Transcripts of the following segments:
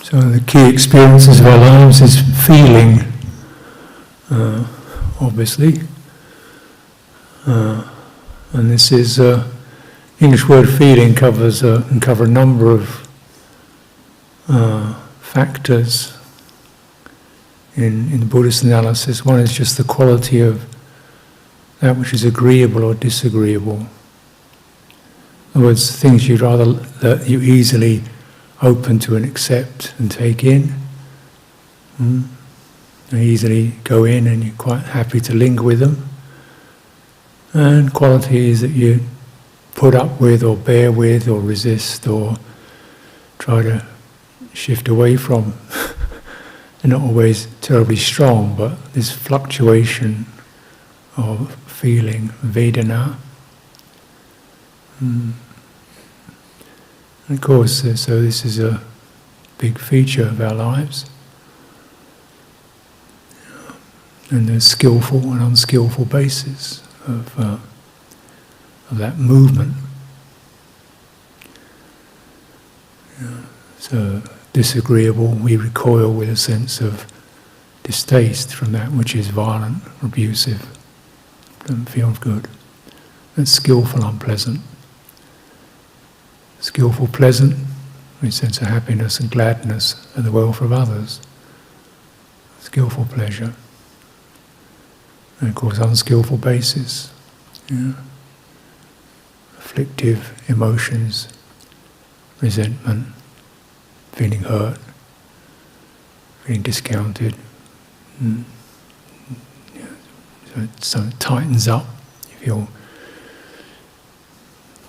So the key experiences of our lives is feeling, obviously. And this is, English word feeling can cover a number of factors in the Buddhist analysis. One is just the quality of that which is agreeable or disagreeable. In other words, things you'd rather, that you easily open to and accept and take in. You easily go in and you're quite happy to linger with them. And qualities that you put up with or bear with or resist or try to shift away from. They're not always terribly strong, but this fluctuation of feeling, Vedana. And of course, so this is a big feature of our lives. And there's skillful and unskillful basis of that movement. So disagreeable, we recoil with a sense of distaste from that which is violent, abusive, doesn't feel good. That's skillful, unpleasant. Skillful, pleasant, with a sense of happiness and gladness and the welfare of others. Skillful pleasure. And of course, unskillful basis. Afflictive emotions, resentment, feeling hurt, feeling discounted. So it tightens up. You feel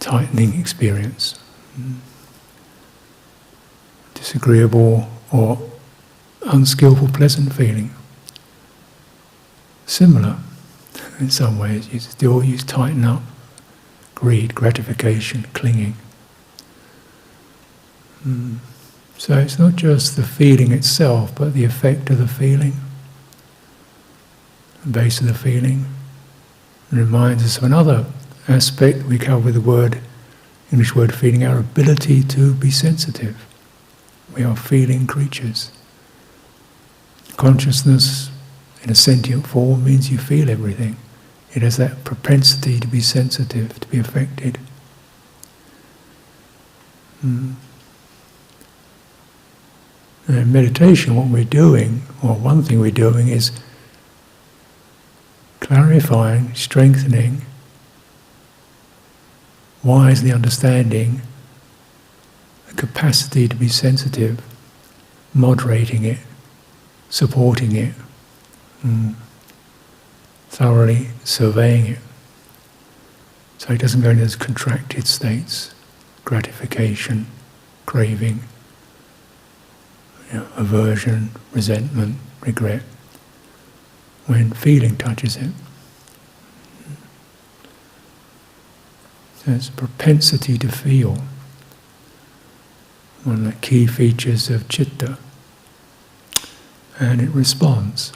tightening experience. Disagreeable or unskillful, pleasant feeling. Similar in some ways. You tighten up. Greed, gratification, clinging. So it's not just the feeling itself, but the effect of the feeling, the base of the feeling. It reminds us of another aspect we cover with the English word feeling, our ability to be sensitive. We are feeling creatures. Consciousness in a sentient form means you feel everything. It has that propensity to be sensitive, to be affected. And in meditation, what we're doing, or one thing we're doing, is clarifying, strengthening, wisely understanding the capacity to be sensitive, moderating it, supporting it, thoroughly surveying it, so it doesn't go into those contracted states, gratification, craving, aversion, resentment, regret, when feeling touches it. So it's propensity to feel, one of the key features of citta, and it responds.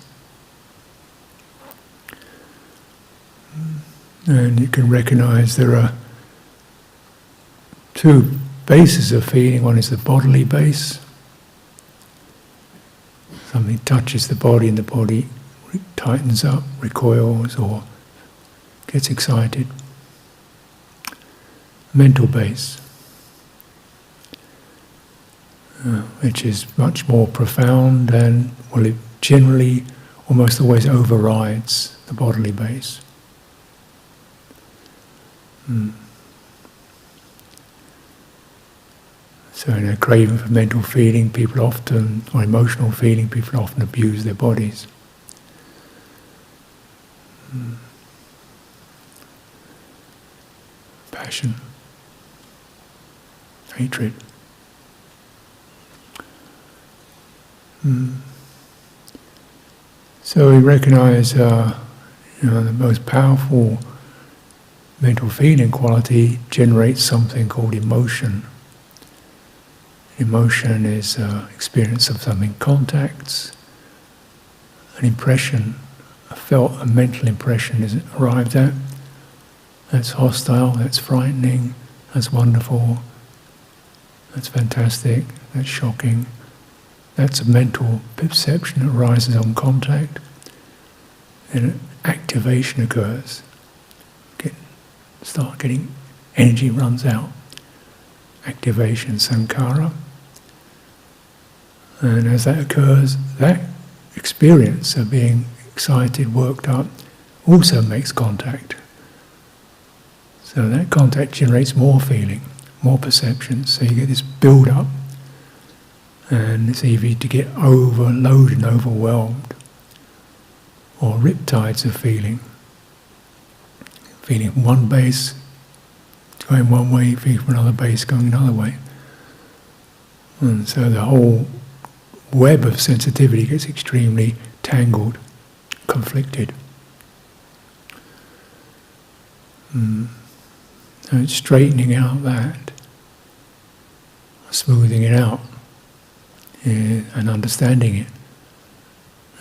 And you can recognize there are two bases of feeling. One is the bodily base. Something touches the body and the body tightens up, recoils, or gets excited. Mental base, which is much more profound and, well, it generally almost always overrides the bodily base. So in a craving for mental feeling, or emotional feeling, people often abuse their bodies. Passion, hatred. So we recognize the most powerful mental feeling quality generates something called emotion. Emotion is experience of something, contacts, an impression, a mental impression is arrived at. That's hostile, that's frightening, that's wonderful, that's fantastic, that's shocking, That's a mental perception that arises on contact, and activation occurs. Start getting energy runs out. Activation, sankhara. And as that occurs, that experience of being excited, worked up, also makes contact. So that contact generates more feeling, more perception. So you get this build-up, and it's easy to get overloaded and overwhelmed, or riptides of feeling. Feeling from one base going one way, feeling from another base going another way. And so the whole web of sensitivity gets extremely tangled, conflicted. So it's straightening out that, smoothing it out, and understanding it,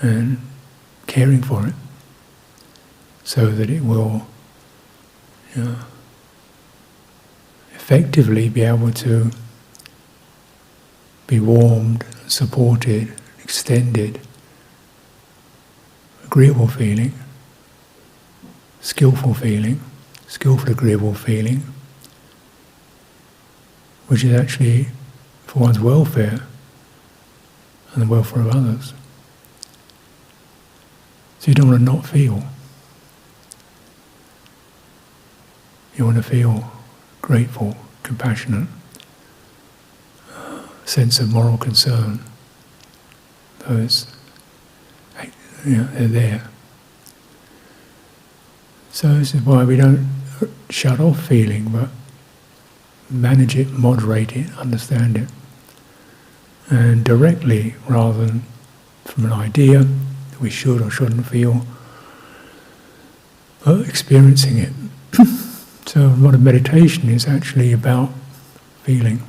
and caring for it, so that it will effectively be able to be warmed, supported, extended, agreeable feeling, skillful agreeable feeling, which is actually for one's welfare and the welfare of others. So you don't want to not feel. You want to feel grateful, compassionate, sense of moral concern. Those, they're there. So this is why we don't shut off feeling, but manage it, moderate it, understand it. And directly, rather than from an idea that we should or shouldn't feel, but experiencing it. So a lot of meditation is actually about feeling.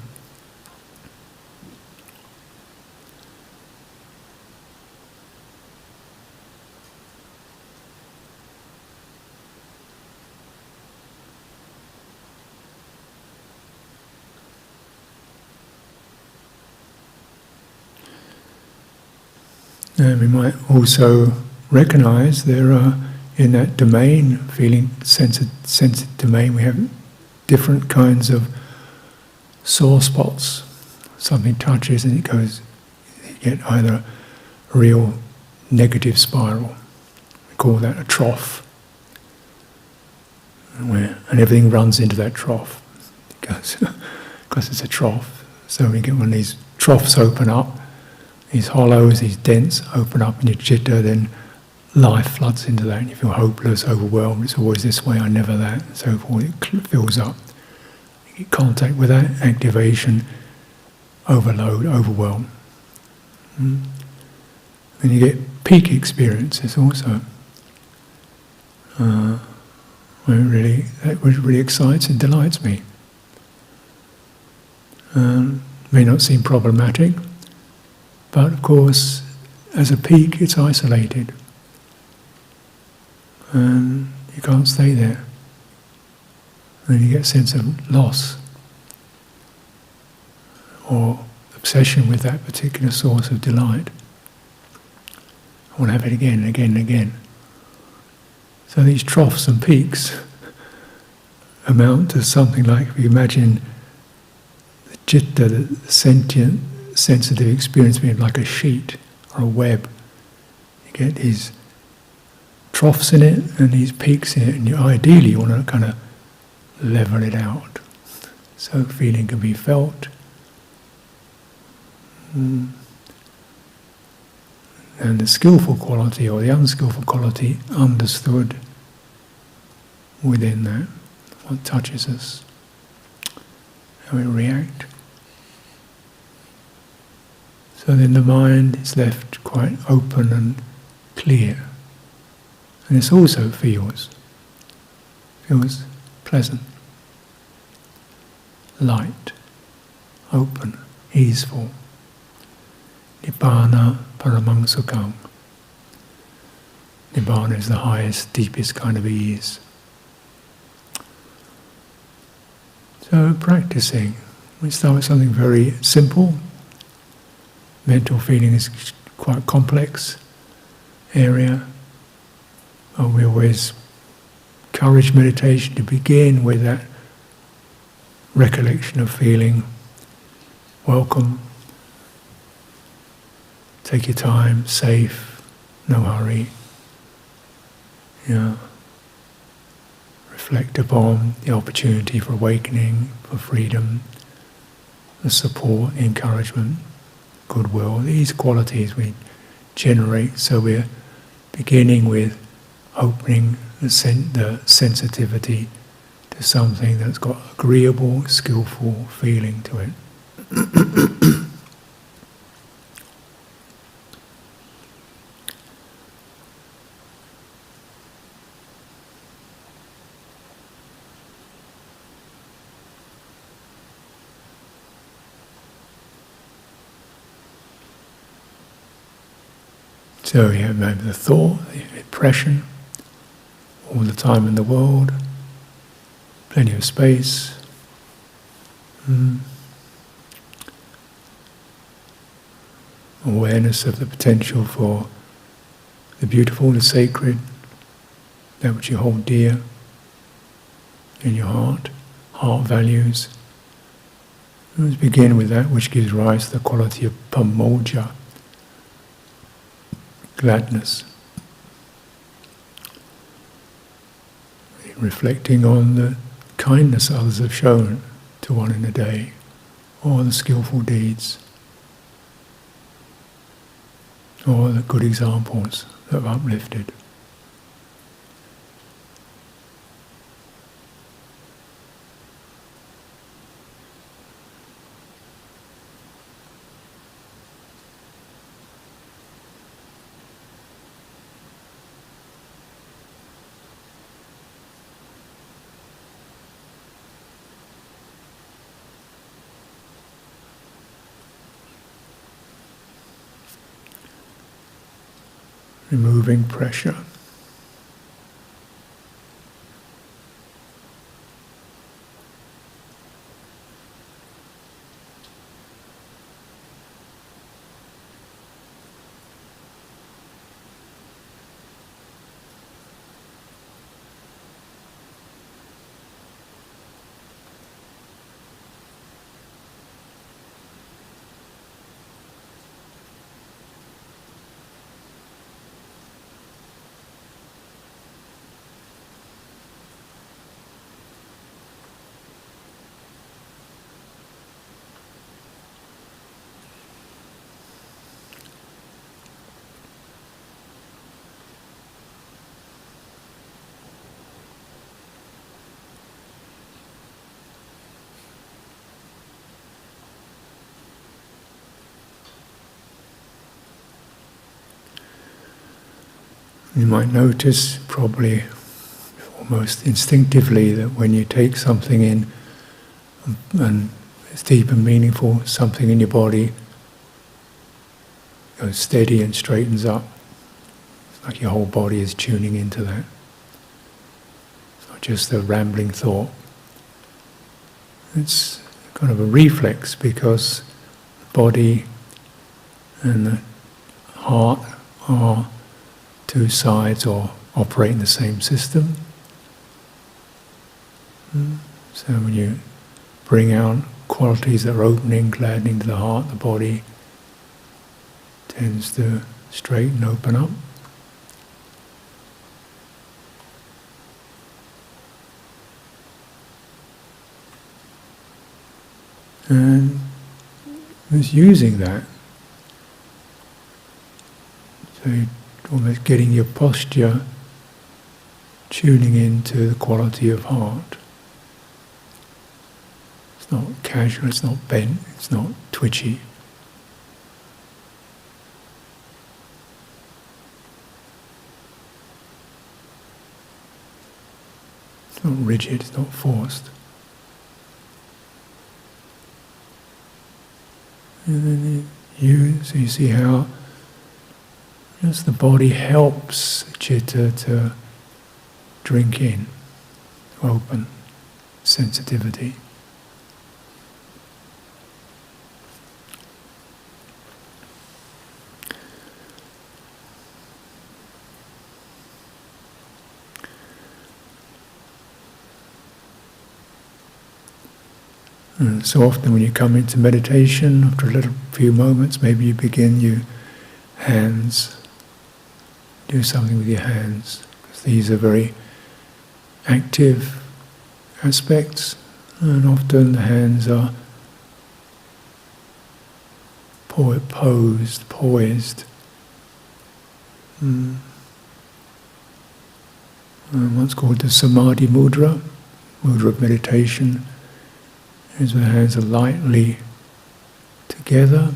And we might also recognize there are, in that domain, feeling, sensitive domain, we have different kinds of sore spots. Something touches and it goes, you get either a real negative spiral. We call that a trough. And everything runs into that trough. Because it's a trough. So we get one of these troughs open up, these hollows, these dents open up in your citta, then life floods into that, and you feel hopeless, overwhelmed. It's always this way, I never that, and so forth. It fills up. You get contact with that, activation, overload, overwhelm. And you get peak experiences also. That really excites and delights me. May not seem problematic, but of course, as a peak, it's isolated. And you can't stay there. And you get a sense of loss or obsession with that particular source of delight. I want to have it again and again and again. So these troughs and peaks amount to something like, if you imagine the citta, the sentient, sensitive experience being like a sheet or a web. You get these troughs in it and these peaks in it, and ideally you want to kind of level it out so feeling can be felt. And the skillful quality or the unskillful quality understood within that, what touches us, how we react. So then the mind is left quite open and clear. And this also feels pleasant, light, open, easeful. Nibbana paramang sukham. Nibbana is the highest, deepest kind of ease. So practicing, we start with something very simple, mental feeling is quite a complex area. And we always encourage meditation to begin with that recollection of feeling. Welcome. Take your time, safe, no hurry. Reflect upon the opportunity for awakening, for freedom, the support, the encouragement, goodwill. These qualities we generate, so we're beginning with opening the sensitivity to something that's got agreeable, skillful feeling to it. So you have maybe the thought, the impression, all the time in the world, plenty of space. Awareness of the potential for the beautiful, the sacred, that which you hold dear in your heart values. Let's begin with that which gives rise to the quality of pamoja, gladness. Reflecting on the kindness others have shown to one in a day, or the skillful deeds, or the good examples that have uplifted. Removing pressure. You might notice, probably almost instinctively, that when you take something in and it's deep and meaningful, something in your body goes steady and straightens up. It's like your whole body is tuning into that. It's not just a rambling thought. It's kind of a reflex, because the body and the heart are two sides or operate in the same system. So when you bring out qualities that are opening, gladdening to the heart, the body tends to straighten, open up. And it's using that. So you're almost getting your posture, tuning into the quality of heart. It's not casual, it's not bent, it's not twitchy. It's not rigid, it's not forced. And then so you see how just the body helps citta to drink in, open, sensitivity. And so often when you come into meditation, after a little few moments, maybe you begin your hands, do something with your hands, because these are very active aspects, and often the hands are poised. And what's called the Samadhi mudra of meditation, is where the hands are lightly together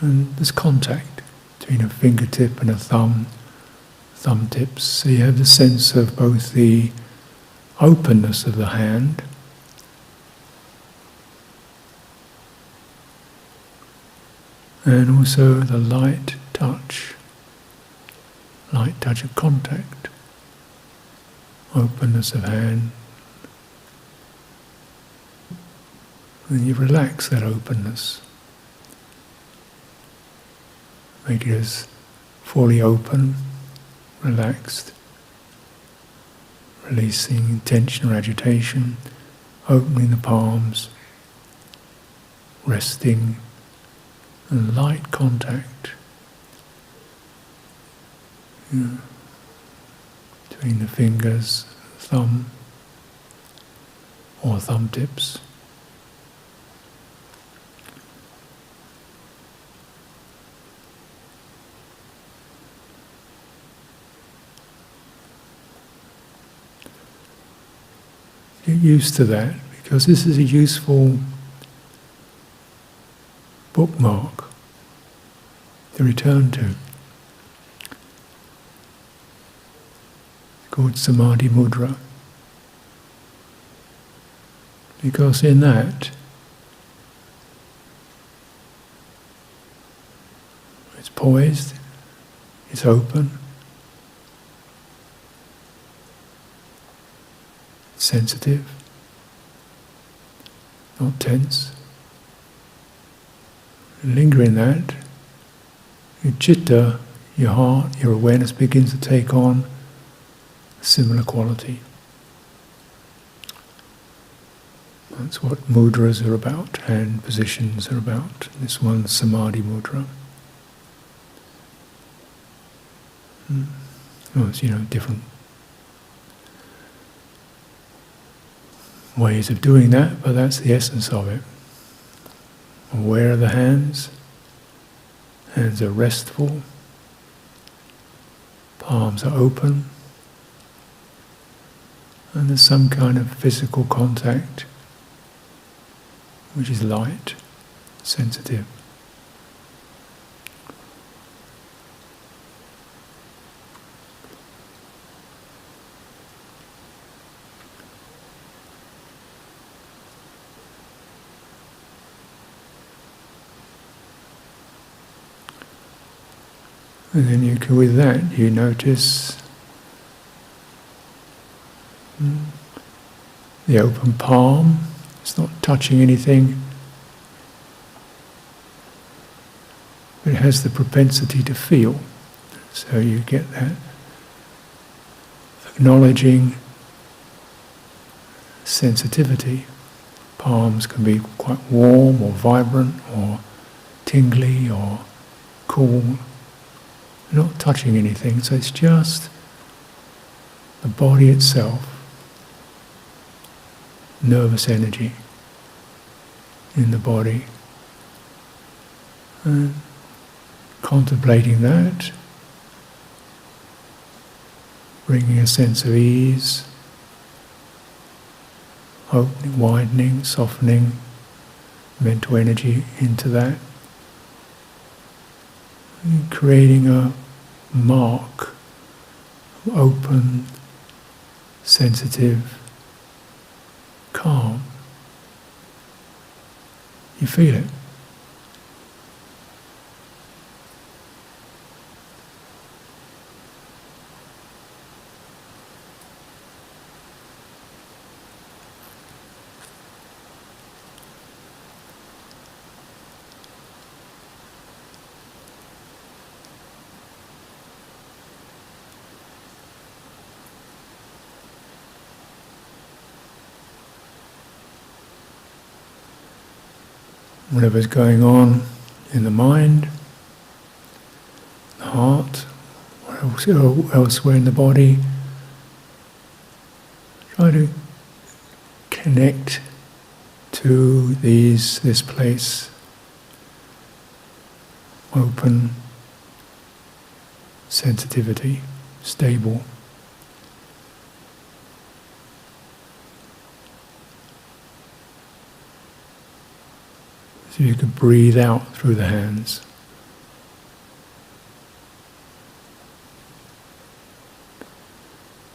and there's contact between a fingertip and a thumb tips. So you have the sense of both the openness of the hand and also the light touch of contact, openness of hand. And you relax that openness, make it as fully open, relaxed, releasing tension or agitation, opening the palms, resting, and light contact between the fingers, thumb or thumb tips. Get used to that, because this is a useful bookmark to return to. It's called Samadhi mudra, because in that it's poised, it's open, sensitive, not tense. And linger in that. Your citta, your heart, your awareness begins to take on a similar quality. That's what mudras are about, hand positions are about. This one's Samadhi mudra. Well, it's, different ways of doing that, but that's the essence of it. Aware of the hands are restful, palms are open, and there's some kind of physical contact which is light, sensitive. And then with that, you notice the open palm. It's not touching anything, but it has the propensity to feel. So you get that acknowledging sensitivity. Palms can be quite warm or vibrant or tingly or cool. You're not touching anything, so it's just the body itself, nervous energy in the body. And contemplating that, bringing a sense of ease, opening, widening, softening mental energy into that. And creating a mark of open, sensitive, calm. You feel it. whatever's going on in the mind, the heart, or elsewhere in the body. Try to connect to this place, open, sensitivity, stable. So you can breathe out through the hands.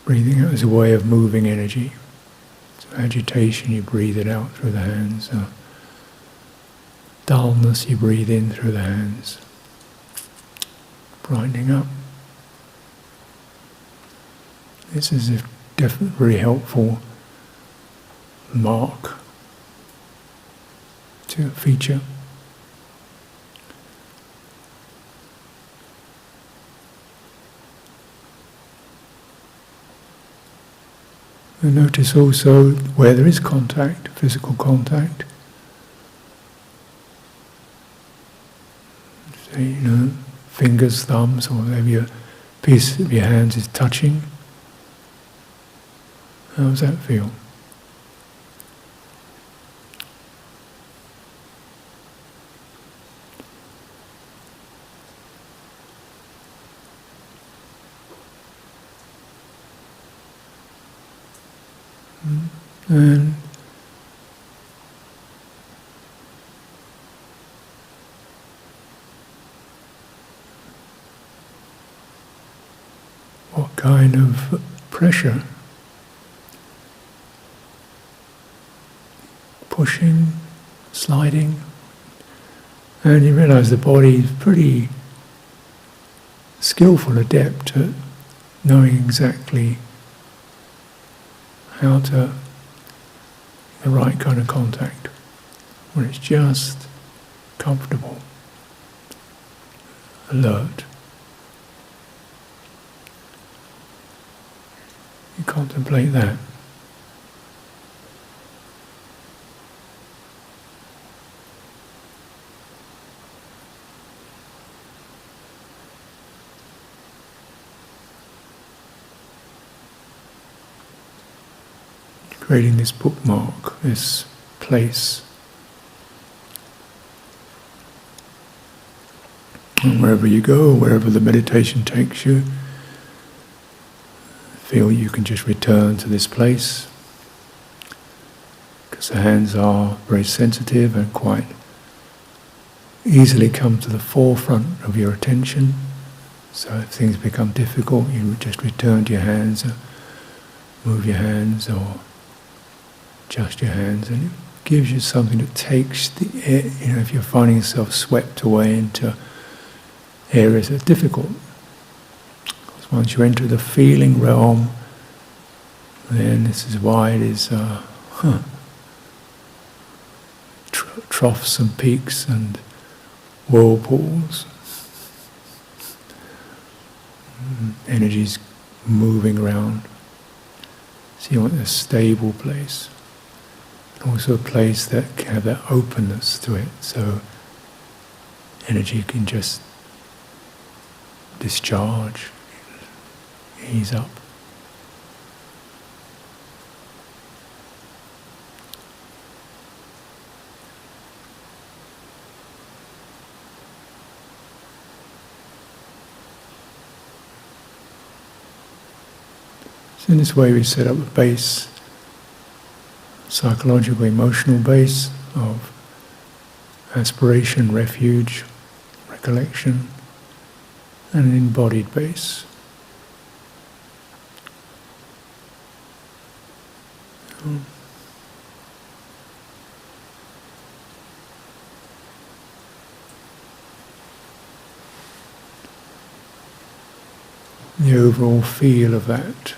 Breathing out is a way of moving energy. So agitation, you breathe it out through the hands. Dullness, you breathe in through the hands. Brightening up. This is a definitely very helpful mark to a feature. And notice also where there is contact, physical contact. Say, fingers, thumbs, or whatever your piece of your hands is touching. How does that feel? And what kind of pressure? Pushing, sliding, and you realize the body is pretty skillful, adept at knowing exactly how to the right kind of contact, when it's just comfortable, alert. You contemplate that. Creating this bookmark, this place. And wherever you go, wherever the meditation takes you, feel you can just return to this place. Because the hands are very sensitive and quite easily come to the forefront of your attention. So if things become difficult, you just return to your hands, move your hands, or adjust your hands, and it gives you something that takes the air. If you're finding yourself swept away into areas that are difficult, because once you enter the feeling realm, then this is why it is troughs and peaks and whirlpools. Energy's moving around. So you want a stable place. Also a place that can have that openness to it, so energy can just discharge, ease up. So in this way we set up a base, psychological, emotional base of aspiration, refuge, recollection, and an embodied base. The overall feel of that.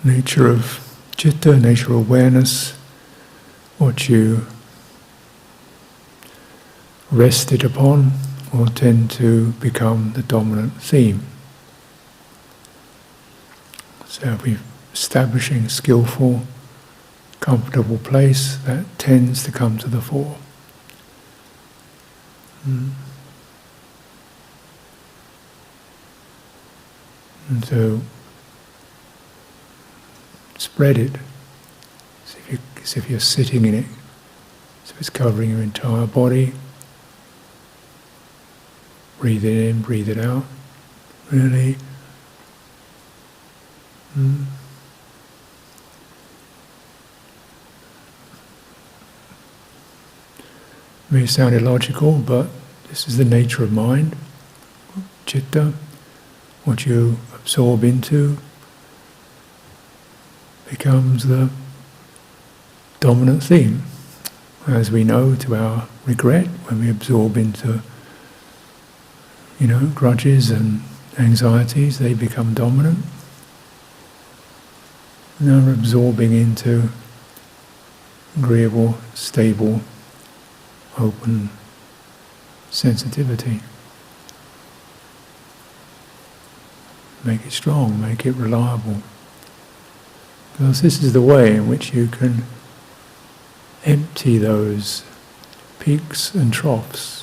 nature of citta, nature of awareness, what you rested upon will tend to become the dominant theme. So if we're establishing skillful, comfortable place, that tends to come to the fore. And so spread it as if you're sitting in it, as if it's covering your entire body. Breathe it in, breathe it out. Really. May sound illogical, but this is the nature of mind. Citta, what you absorb into, becomes the dominant theme. As we know, to our regret, when we absorb into, grudges and anxieties, they become dominant. Now we're absorbing into agreeable, stable, open sensitivity. Make it strong, make it reliable. Because this is the way in which you can empty those peaks and troughs.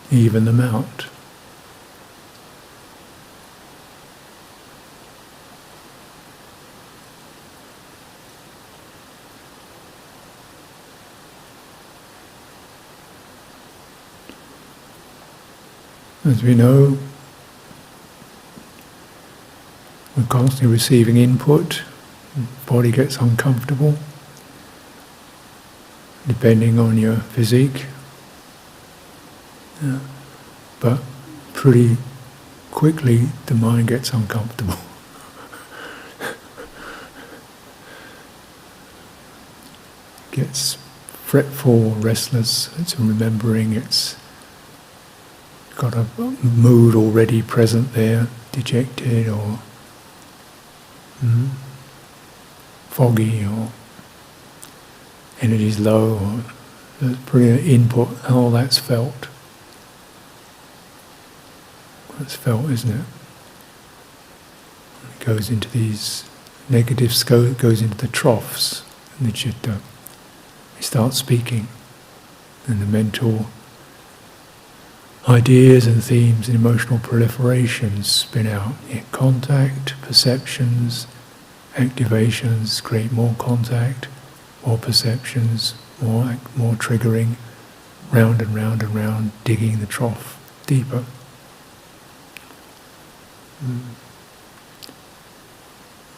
Even them out. As we know, we're constantly receiving input, the body gets uncomfortable, depending on your physique. But pretty quickly the mind gets uncomfortable. Gets fretful, restless, it's remembering, it's got a mood already present there, dejected or foggy, or energy's low, or there's pretty input, all that's felt. That's felt, isn't it? It goes into these negatives, goes into the troughs in the citta. We start speaking, and the mental ideas and themes and emotional proliferations spin out. Contact, perceptions, activations create more contact, more perceptions, more triggering, round and round and round, digging the trough deeper.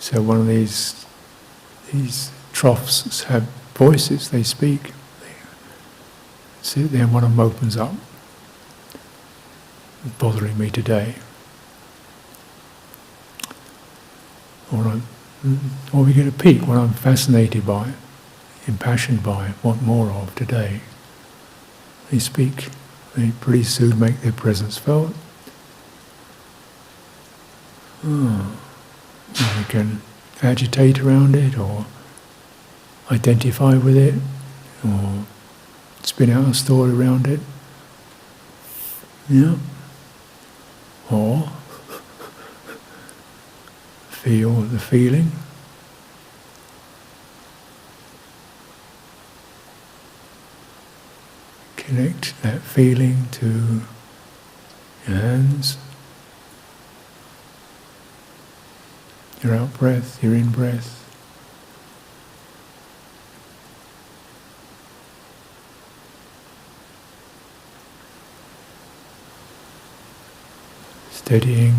So one of these troughs have voices, they speak. They sit there and one of them opens up. It's bothering me today. Or we get a peak, what I'm fascinated by, impassioned by, want more of today. They speak, they pretty soon make their presence felt. And we can agitate around it, or identify with it, or spin out a story around it. Or feel the feeling. Connect that feeling to your hands, your out breath, your in breath. Steadying.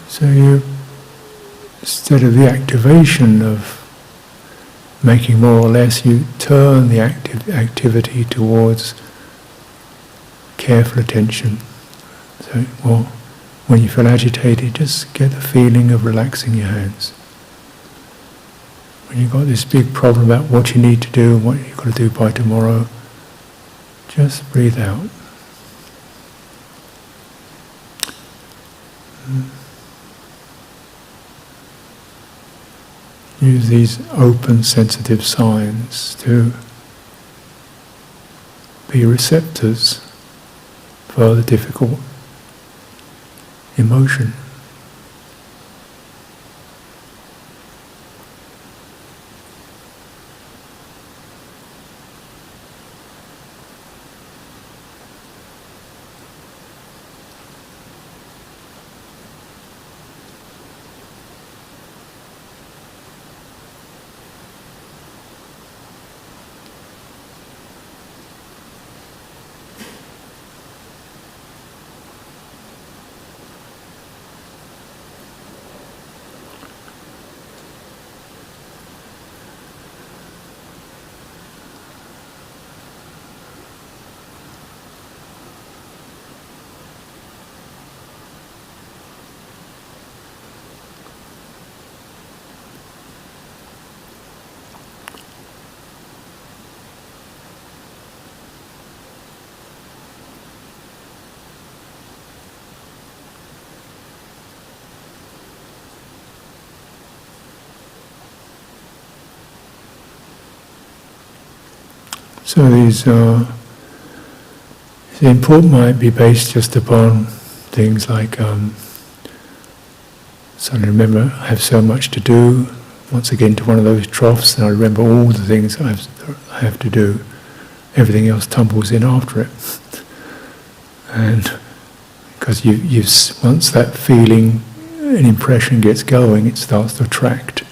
So you, instead of the activation of making more or less, you turn the activity towards careful attention. So, well, when you feel agitated, just get the feeling of relaxing your hands. When you've got this big problem about what you need to do and what you've got to do by tomorrow, just breathe out. Use these open, sensitive signs to be receptors for the difficult emotion. So the input might be based just upon things like, suddenly remember I have so much to do, once again to one of those troughs, and I remember all the things I have to do, everything else tumbles in after it. And because once that feeling and impression gets going, it starts to attract.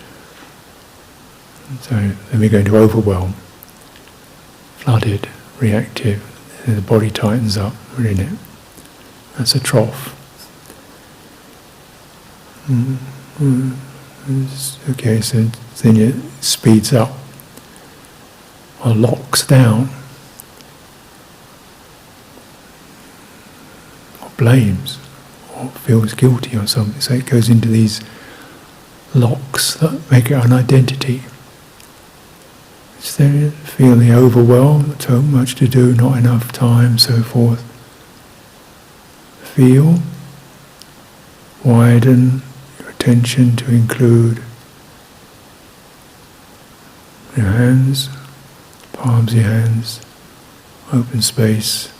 So then we go into overwhelm. Flooded, reactive, and the body tightens up, we're in it. That's a trough. Okay, so then it speeds up, or locks down, or blames, or feels guilty or something. So it goes into these locks that make it an identity. Then feel the overwhelm, so much to do, not enough time, so forth. Feel, widen your attention to include your hands, palms of your hands, open space.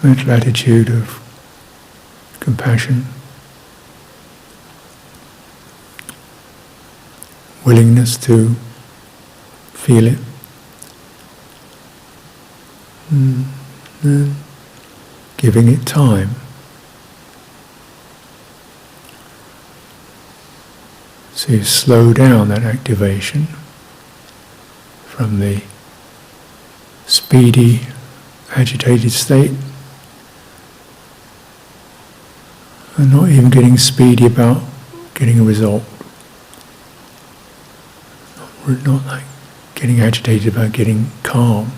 Mental attitude of compassion. Willingness to feel it. And giving it time. So you slow down that activation from the speedy, agitated state, and not even getting speedy about getting a result. Not like getting agitated about getting calm,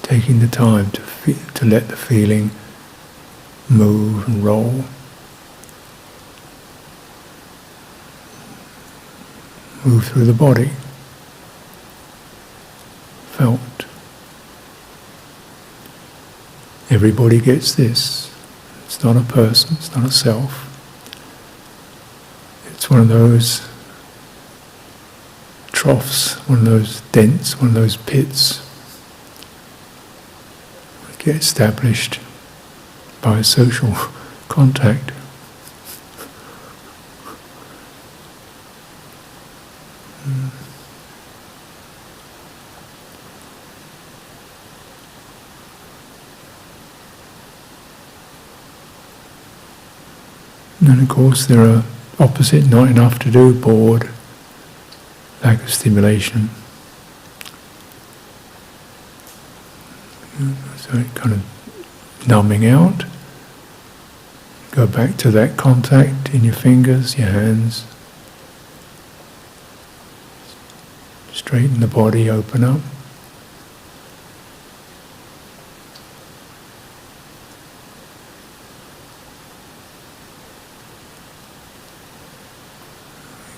taking the time to let the feeling move and roll. Move through the body, felt. Everybody gets this. It's not a person, it's not a self. It's one of those troughs, one of those dents, one of those pits that get established by social contact. And then of course there are opposite, not enough to do, bored, lack of stimulation. So kind of numbing out. Go back to that contact in your fingers, your hands. Straighten the body, open up.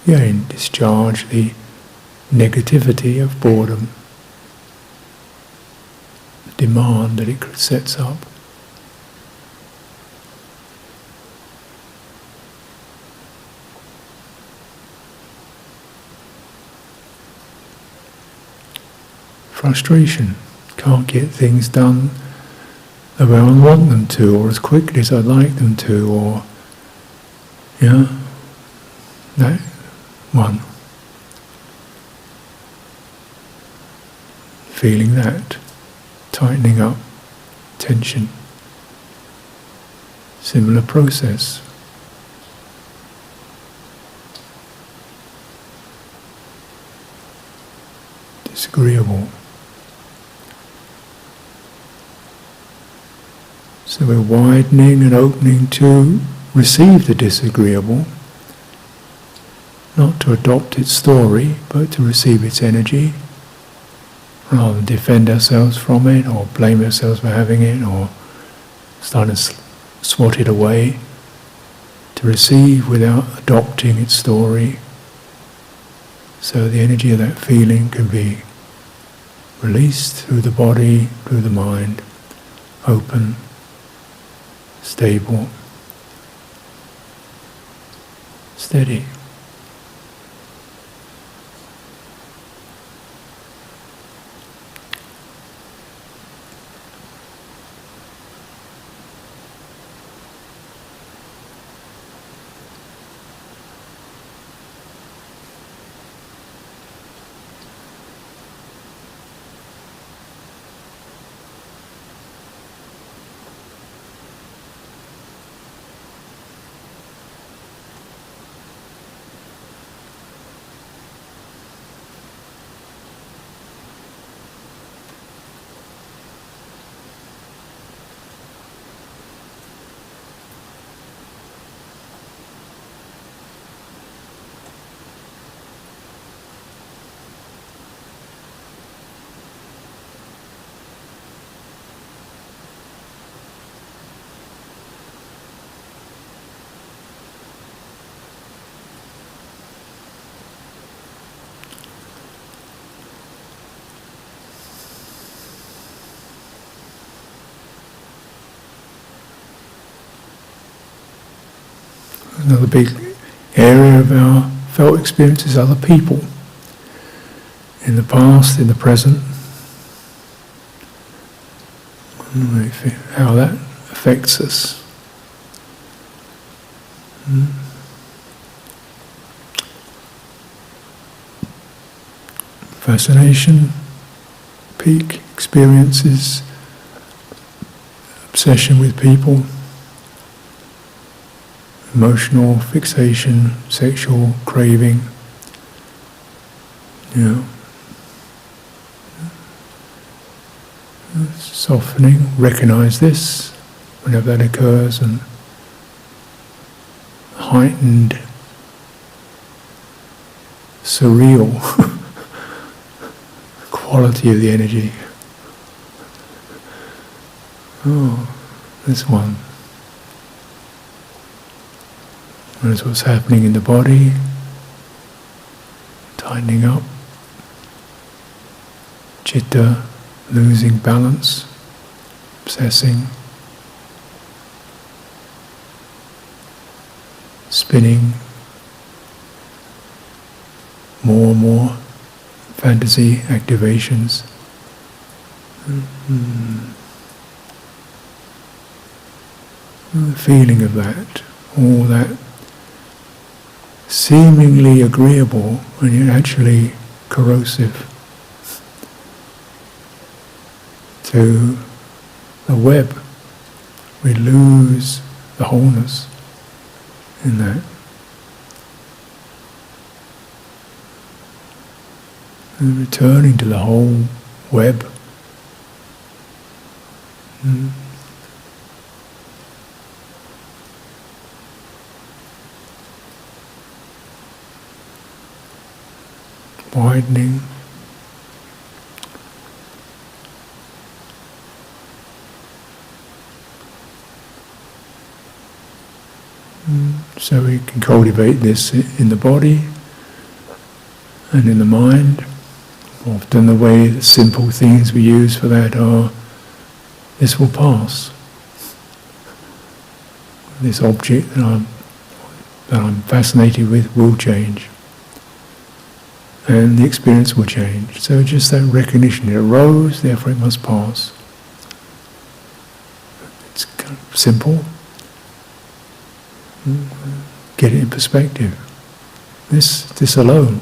again discharge the negativity of boredom, the demand that it sets up. Frustration, can't get things done the way I want them to, or as quickly as I'd like them to, or that one. Feeling that, tightening up, tension. Similar process. Disagreeable. So we're widening and opening to receive the disagreeable, not to adopt its story, but to receive its energy, rather than defend ourselves from it, or blame ourselves for having it, or start to swat it away. To receive without adopting its story, so the energy of that feeling can be released through the body, through the mind, open, stable, steady. Another big area of our felt experience is other people. In the past, in the present, how that affects us. Fascination, peak experiences, obsession with people, emotional fixation, sexual craving, softening, recognize this whenever that occurs, and heightened, surreal quality of the energy. Oh, this one. Notice what's happening in the body, tightening up, chitta, losing balance, obsessing, spinning, more and more fantasy activations. The feeling of that, all that seemingly agreeable and yet actually corrosive to the web. We lose the wholeness in that. And returning to the whole web. Widening. So we can cultivate this in the body, And in the mind, often the way the simple things we use for that are, this will pass. This object that I'm fascinated with will change. And the experience will change. So just that recognition, it arose, therefore it must pass. It's kind of simple. Get it in perspective. This alone.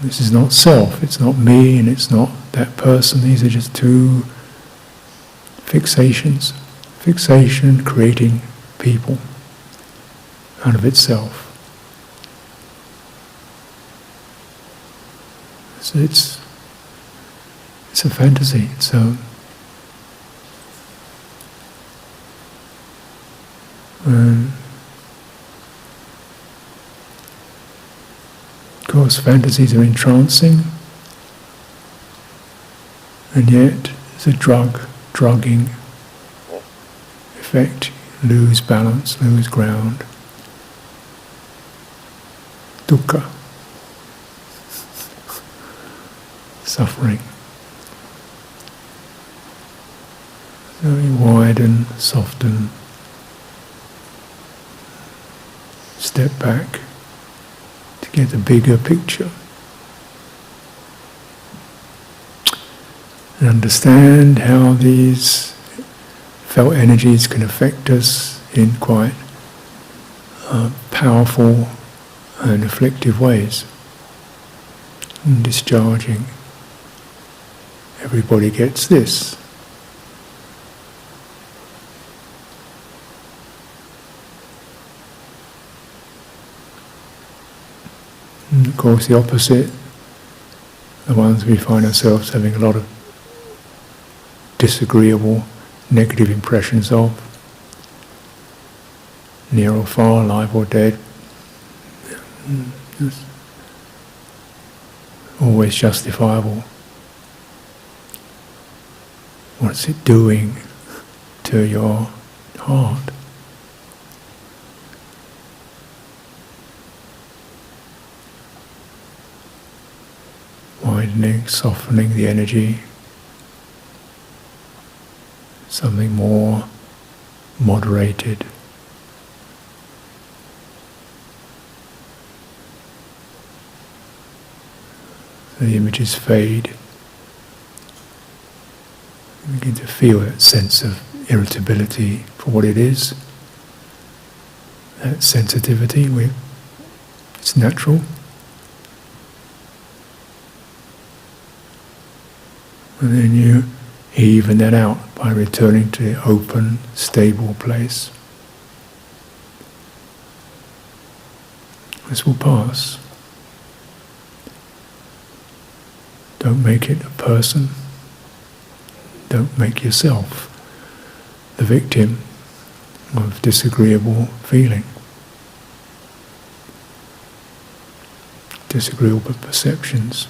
This is not self, it's not me, and it's not that person. These are just two fixations. Fixation creating people out of itself. So it's a fantasy. So of course, fantasies are entrancing, and yet it's a drugging effect. Lose balance, lose ground. Dukkha, suffering. So you widen, soften, step back to get the bigger picture. And understand how these felt energies can affect us in quite powerful and afflictive ways. And discharging. Everybody gets this. And of course the opposite, the ones we find ourselves having a lot of disagreeable, negative impressions of, near or far, alive or dead. It's always justifiable. What's it doing to your heart? Widening, softening the energy. Something more moderated. The images fade. You begin to feel that sense of irritability for what it is. That sensitivity, it's natural. And then you even that out by returning to the open, stable place. This will pass. Don't make it a person. Don't make yourself the victim of disagreeable feeling, disagreeable perceptions.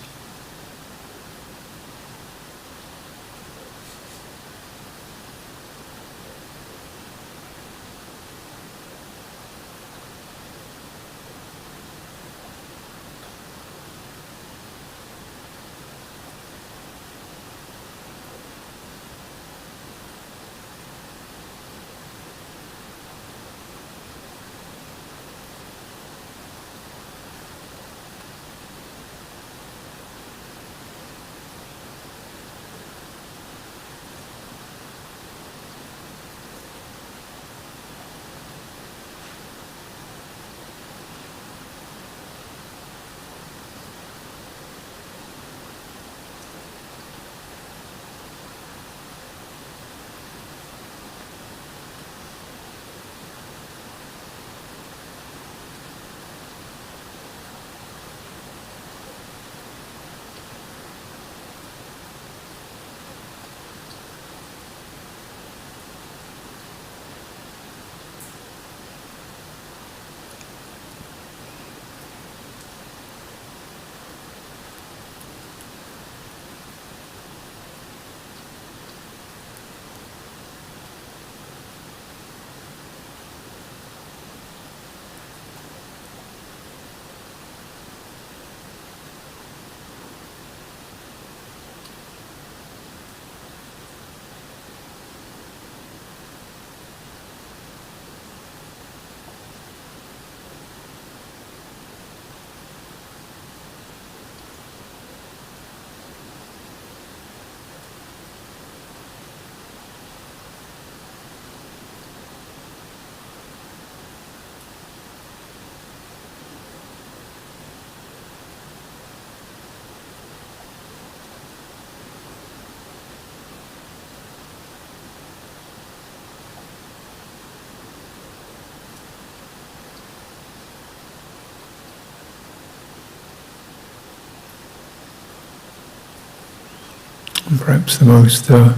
And perhaps one of the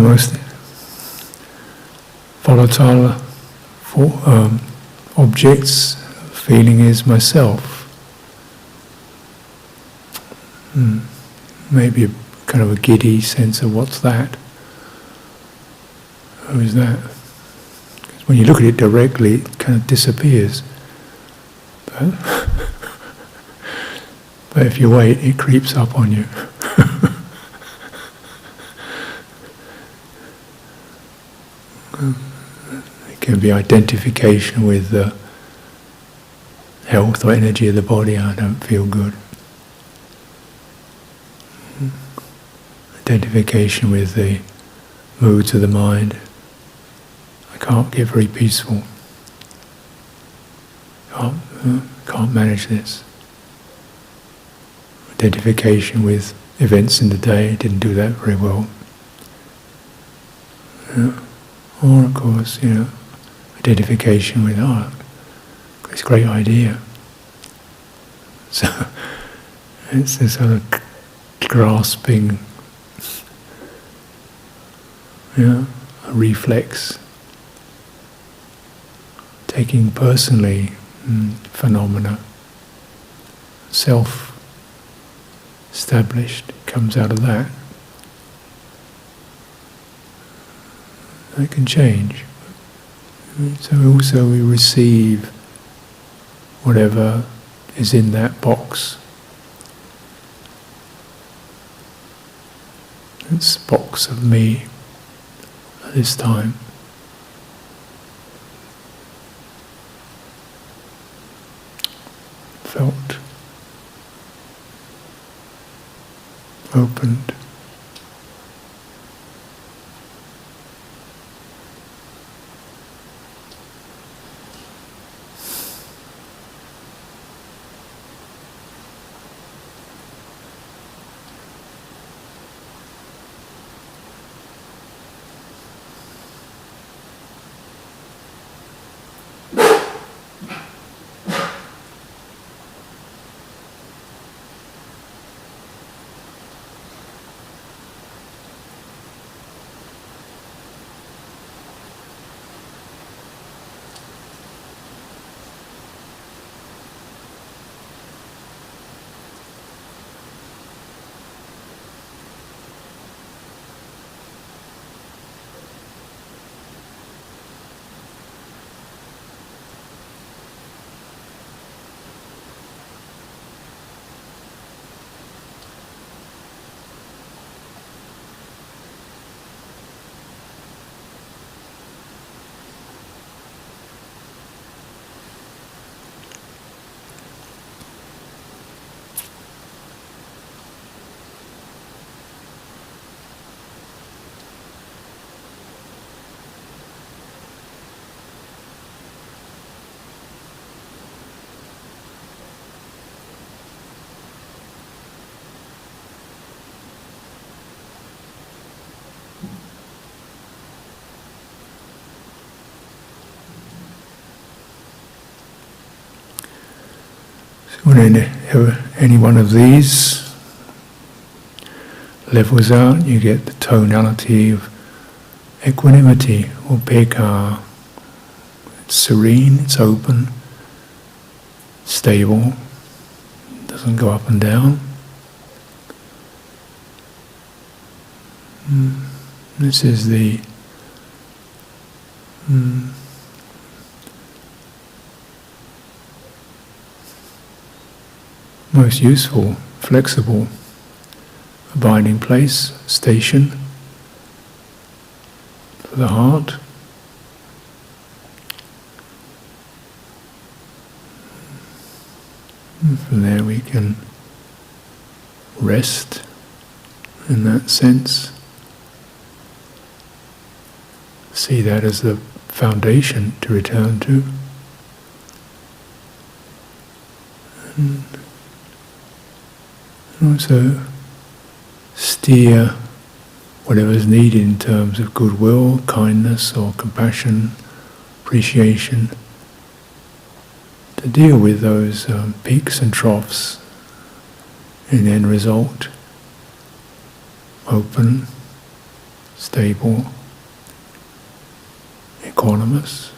most volatile objects, feeling is myself. Maybe a kind of a giddy sense of what's that? Who is that? Because when you look at it directly, it kind of disappears. But if you wait, it creeps up on you. It can be identification with the health or energy of the body. I don't feel good. Identification with the moods of the mind. I can't get very peaceful. Can't manage this. Identification with events in the day, didn't do that very well. Or of course, identification with this great idea. So it's this sort of grasping, a reflex, taking personally phenomena, self-established, comes out of that. That can change. So also we receive whatever is in that box. This box of me at this time. Felt, opened. When any one of these levels out, you get the tonality of equanimity or ubeka. It's serene, it's open, stable, doesn't go up and down. This is the most useful, flexible, abiding place, station for the heart. And from there we can rest in that sense. See that as the foundation to return to. And also steer whatever is needed in terms of goodwill, kindness or compassion, appreciation, to deal with those peaks and troughs in the end result. open, stable, equanimous.